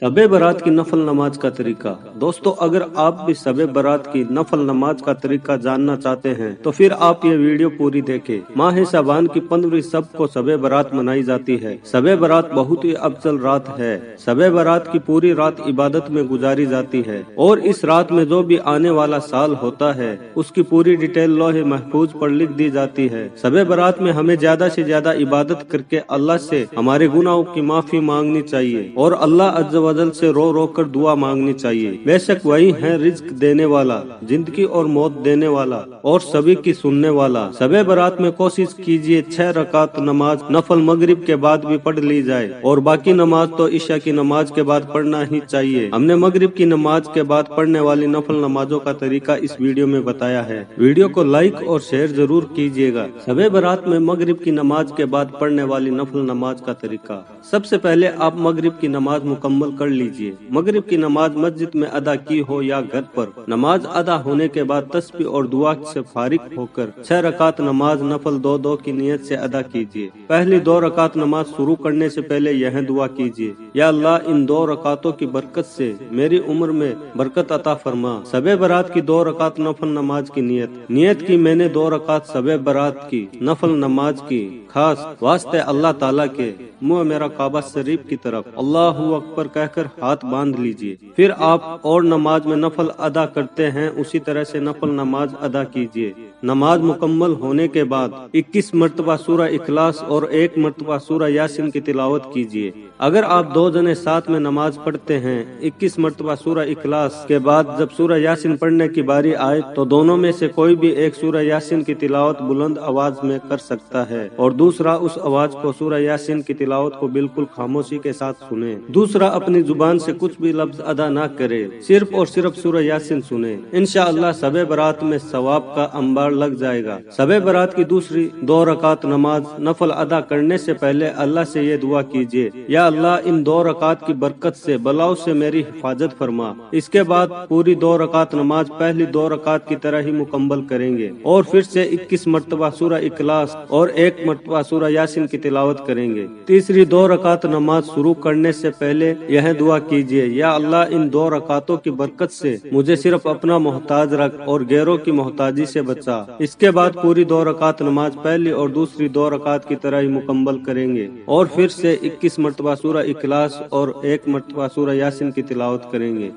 शबे बारात की नफल नमाज का तरीका। दोस्तों, अगर आप भी शबे बारात की नफल नमाज का तरीका जानना चाहते हैं तो फिर आप ये वीडियो पूरी देखें। माह शाबान की 15वीं शब को शबे बारात मनाई जाती है। शबे बारात बहुत ही अफजल रात है। शबे बारात की पूरी रात इबादत में गुजारी जाती है और इस रात में जो भी आने वाला साल होता है उसकी पूरी डिटेल लौहे महफूज पर लिख दी जाती है। शबे बारात में हमें ज्यादा से ज्यादा इबादत करके अल्लाह से हमारे गुनाहों की माफी मांगनी चाहिए और अल्लाह अज़्ज़ वजल से रो रो कर दुआ मांगनी चाहिए। बेशक वही है रिज्क देने वाला, जिंदगी और मौत देने वाला और सभी की सुनने वाला। शबे बारात में कोशिश कीजिए 6 रकात नमाज नफल मगरिब के बाद भी पढ़ ली जाए और बाकी नमाज तो ईशा की नमाज के बाद पढ़ना ही चाहिए। हमने मगरिब की नमाज के बाद पढ़ने वाली नफल नमाजों का तरीका इस वीडियो में बताया है। वीडियो को लाइक और शेयर जरूर कीजिएगा। शबे बारात में मगरिब की नमाज के बाद पढ़ने वाली नफल नमाज का तरीका। सबसे पहले आप मगरिब की नमाज मुकम्मल कर लीजिए। मगरिब की नमाज मस्जिद में अदा की हो या घर पर, नमाज अदा होने के बाद तस्बीह और दुआ से फारिग होकर 6 रकात नमाज नफल 2-2 की नियत से अदा कीजिए। पहली 2 रकात नमाज शुरू करने से पहले यह दुआ कीजिए, या अल्लाह इन 2 रकातों की बरकत से मेरी उम्र में बरकत अता फरमा। शबे बारात की 2 रकात नफल नमाज की नियत की मैंने 2 रकात शबे बारात की नफल नमाज की खास वास्ते अल्लाह ताला के मुँह मेरा काबा शरीफ की तरफ अल्लाहू अकबर कहकर हाथ बांध लीजिए। फिर आप और नमाज में नफल अदा करते हैं उसी तरह से नफल नमाज अदा कीजिए। नमाज मुकम्मल होने के बाद 21 मरतबा सूरह इखलास और 1 मरतबा सूरह यासीन की तिलावत कीजिए। अगर आप 2 जने साथ में नमाज पढ़ते हैं 21 मरतबा सूरह इखलास के बाद जब सूरह यासीन पढ़ने की बारी आए तो दोनों में से कोई भी एक सूरह यासीन की तिलावत बुलंद आवाज में कर सकता है और दूसरा उस आवाज को सूरह यासीन की तिलावत को बिल्कुल खामोशी के साथ सुने। दूसरा अपनी जुबान से कुछ भी लफ्ज अदा ना करे, सिर्फ और सिर्फ सूरह यासीन सुने। इंशाअल्लाह शबे बारात में सवाब का अंबार लग जाएगा। शबे बारात की दूसरी 2 रकात नमाज नफल अदा करने से पहले अल्लाह से ये दुआ कीजिए, या अल्लाह इन 2 रकात की बरकत से बलाओं से मेरी हिफाजत फरमा। इसके बाद पूरी 2 रकात नमाज पहली 2 रकात की तरह ही मुकम्मल करेंगे और फिर से 21 मरतबा सूरह इखलास और 1 मरतबा सूरह यासीन की तिलावत करेंगे। तीसरी 2 रकात नमाज शुरू करने से पहले यह दुआ कीजिए, या अल्लाह इन 2 रकातों की बरकत से मुझे सिर्फ अपना मोहताज रख और गैरों की मोहताजी से बचा। इसके बाद पूरी 2 रकात नमाज पहली और दूसरी 2 रकात की तरह ही मुकम्मल करेंगे और फिर से 21 मरतबा सूरह इखलास और 1 मरतबा सूरह यासीन की तिलावत करेंगे।